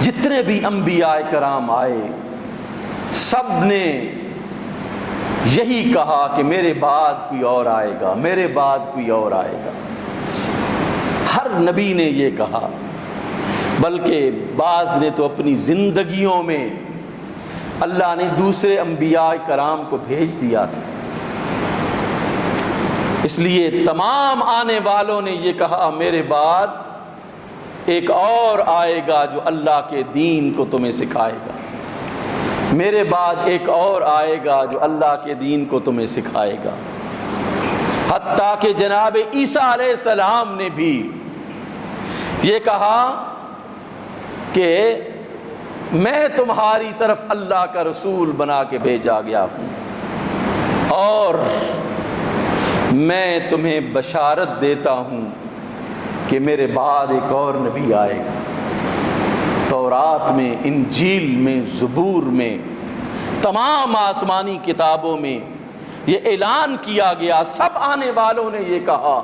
جتنے بھی انبیاء کرام آئے سب نے یہی کہا کہ میرے بعد کوئی اور آئے گا، میرے بعد کوئی اور آئے گا۔ ہر نبی نے یہ کہا، بلکہ بعض نے تو اپنی زندگیوں میں اللہ نے دوسرے انبیاء کرام کو بھیج دیا تھا۔ اس لیے تمام آنے والوں نے یہ کہا میرے بعد ایک اور آئے گا جو اللہ کے دین کو تمہیں سکھائے گا، میرے بعد ایک اور آئے گا جو اللہ کے دین کو تمہیں سکھائے گا۔ حتیٰ کہ جناب عیسیٰ علیہ السلام نے بھی یہ کہا کہ میں تمہاری طرف اللہ کا رسول بنا کے بھیجا گیا ہوں اور میں تمہیں بشارت دیتا ہوں کہ میرے بعد ایک اور نبی آئے گا۔ تورات میں، انجیل میں، زبور میں، تمام آسمانی کتابوں میں یہ اعلان کیا گیا، سب آنے والوں نے یہ کہا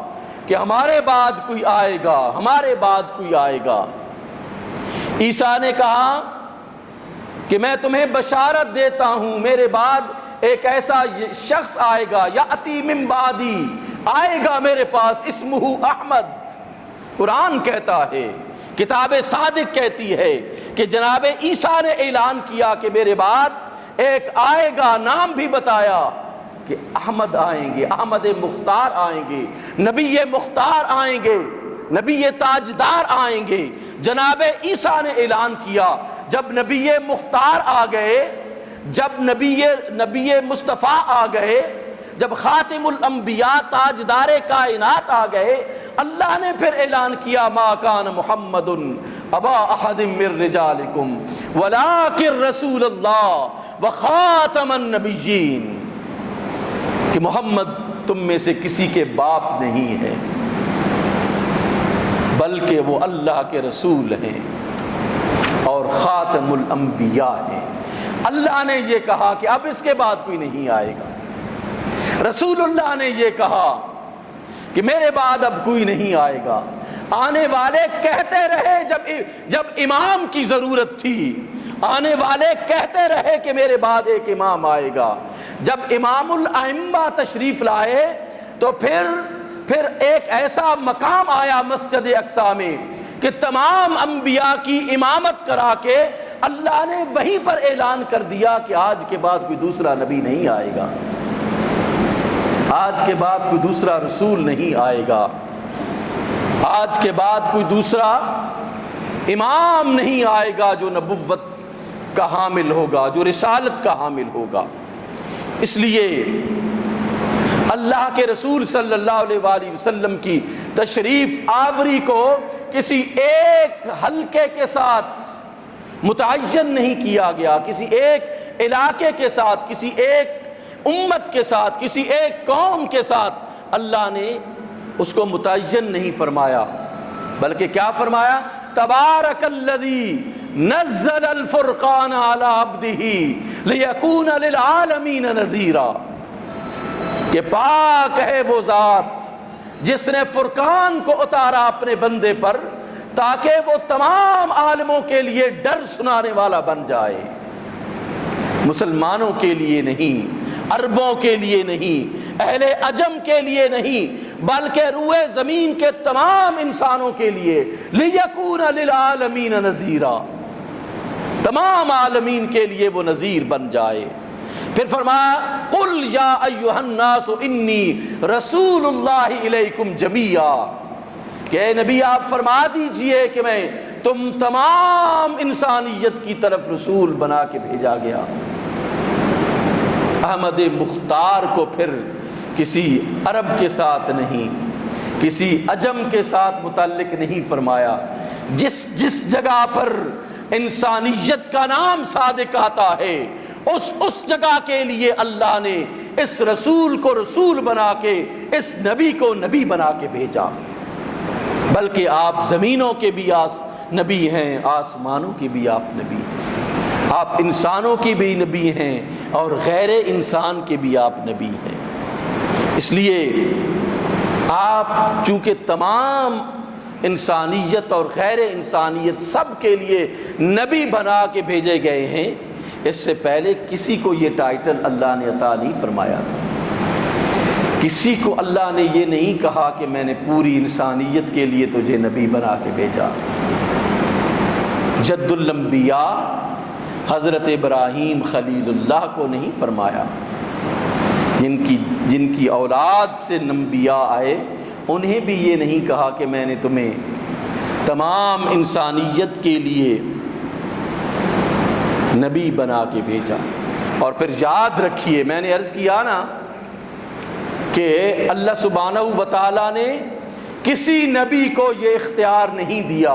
کہ ہمارے بعد کوئی آئے گا، ہمارے بعد کوئی آئے گا۔ عیسیٰ نے کہا کہ میں تمہیں بشارت دیتا ہوں میرے بعد ایک ایسا شخص آئے گا، یاتی من بعدی، آئے گا میرے پاس، اسمہ احمد۔ قرآن کہتا ہے، کتاب صادق کہتی ہے کہ جناب عیسیٰ نے اعلان کیا کہ میرے بعد ایک آئے گا، نام بھی بتایا کہ احمد آئیں گے، احمد مختار آئیں گے، نبی مختار آئیں گے، نبی تاجدار آئیں گے۔ جناب عیسیٰ نے اعلان کیا، جب نبی مختار آ گئے، جب نبی مصطفیٰ آ گئے، جب خاتم الانبیاء تاجدار کائنات آ گئے، اللہ نے پھر اعلان کیا ما کان محمد ابا احد من رجالکم ولکن رسول اللہ وخاتم النبیین، کہ محمد تم میں سے کسی کے باپ نہیں ہے بلکہ وہ اللہ کے رسول ہیں اور خاتم الانبیاء ہیں۔ اللہ نے یہ کہا کہ اب اس کے بعد کوئی نہیں آئے گا۔ رسول اللہ نے یہ کہا کہ میرے بعد اب کوئی نہیں آئے گا۔ آنے والے کہتے رہے، جب امام کی ضرورت تھی، آنے والے کہتے رہے کہ میرے بعد ایک امام آئے گا۔ جب امام الائمہ تشریف لائے تو پھر ایک ایسا مقام آیا مسجد اقصیٰ میں کہ تمام انبیاء کی امامت کرا کے اللہ نے وہیں پر اعلان کر دیا کہ آج کے بعد کوئی دوسرا نبی نہیں آئے گا، آج کے بعد کوئی دوسرا رسول نہیں آئے گا، آج کے بعد کوئی دوسرا امام نہیں آئے گا جو نبوت کا حامل ہوگا، جو رسالت کا حامل ہوگا۔ اس لیے اللہ کے رسول صلی اللہ علیہ وآلہ وسلم کی تشریف آوری کو کسی ایک حلقے کے ساتھ متعین نہیں کیا گیا، کسی ایک علاقے کے ساتھ، کسی ایک امت کے ساتھ، کسی ایک قوم کے ساتھ اللہ نے اس کو متعین نہیں فرمایا، بلکہ کیا فرمایا؟ تبارک الذی نزل الفرقان علی عبدہ لیکون للعالمین نذیرا، کہ پاک ہے وہ ذات جس نے فرقان کو اتارا اپنے بندے پر تاکہ وہ تمام عالموں کے لیے ڈر سنانے والا بن جائے، مسلمانوں کے لیے نہیں، عربوں کے لیے نہیں، اہل عجم کے لیے نہیں، بلکہ روئے زمین کے تمام انسانوں کے لیے، لیکون للعالمین نذیرا، تمام عالمین کے لیے وہ نذیر بن جائے۔ پھر فرمایا قل یا ایھا الناس انی رسول اللہ الیکم جمیعا، کہ اے نبی آپ فرما دیجئے کہ میں تم تمام انسانیت کی طرف رسول بنا کے بھیجا گیا۔ احمد مختار کو پھر کسی عرب کے ساتھ نہیں، کسی عجم کے ساتھ متعلق نہیں فرمایا، جس جگہ پر انسانیت کا نام صادق آتا ہے اس جگہ کے لیے اللہ نے اس رسول کو رسول بنا کے، اس نبی کو نبی بنا کے بھیجا۔ بلکہ آپ زمینوں کے بھی نبی ہیں، آسمانوں کی بھی آپ نبی ہیں، آپ انسانوں کی بھی نبی ہیں اور غیر انسان کے بھی آپ نبی ہیں۔ اس لیے آپ چونکہ تمام انسانیت اور غیر انسانیت سب کے لیے نبی بنا کے بھیجے گئے ہیں، اس سے پہلے کسی کو یہ ٹائٹل اللہ نے عطا نہیں فرمایا تھا۔ کسی کو اللہ نے یہ نہیں کہا کہ میں نے پوری انسانیت کے لیے تجھے نبی بنا کے بھیجا۔ جد الانبیاء حضرت ابراہیم خلیل اللہ کو نہیں فرمایا، جن کی اولاد سے انبیاء آئے انہیں بھی یہ نہیں کہا کہ میں نے تمہیں تمام انسانیت کے لیے نبی بنا کے بھیجا۔ اور پھر یاد رکھیے، میں نے عرض کیا نا کہ اللہ سبحانہ و تعالیٰ نے کسی نبی کو یہ اختیار نہیں دیا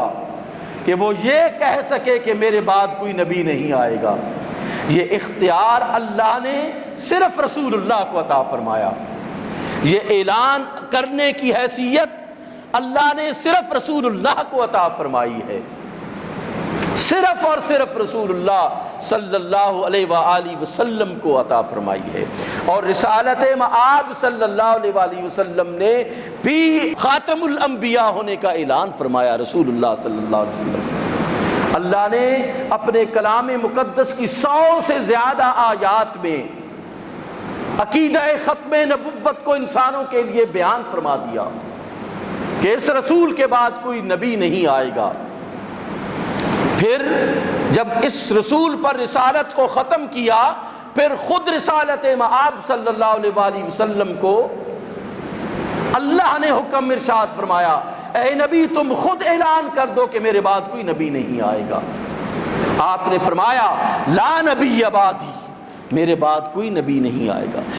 کہ وہ یہ کہہ سکے کہ میرے بعد کوئی نبی نہیں آئے گا۔ یہ اختیار اللہ نے صرف رسول اللہ کو عطا فرمایا، یہ اعلان کرنے کی حیثیت اللہ نے صرف رسول اللہ کو عطا فرمائی ہے، صرف اور صرف رسول اللہ صلی اللہ علیہ وآلہ وسلم کو عطا فرمائی ہے۔ اور رسالت مآب صلی اللہ علیہ وآلہ وسلم نے بھی خاتم الانبیاء ہونے کا اعلان فرمایا، رسول اللہ صلی اللہ علیہ وسلم۔ اللہ نے اپنے کلام مقدس کی 100 سے زیادہ آیات میں عقیدہ ختم نبوت کو انسانوں کے لیے بیان فرما دیا کہ اس رسول کے بعد کوئی نبی نہیں آئے گا۔ پھر جب اس رسول پر رسالت کو ختم کیا، پھر خود رسالت مآب صلی اللہ علیہ وآلہ وسلم کو اللہ نے حکم ارشاد فرمایا، اے نبی تم خود اعلان کر دو کہ میرے بعد کوئی نبی نہیں آئے گا۔ آپ نے فرمایا لا نبی بعدی، میرے بعد کوئی نبی نہیں آئے گا۔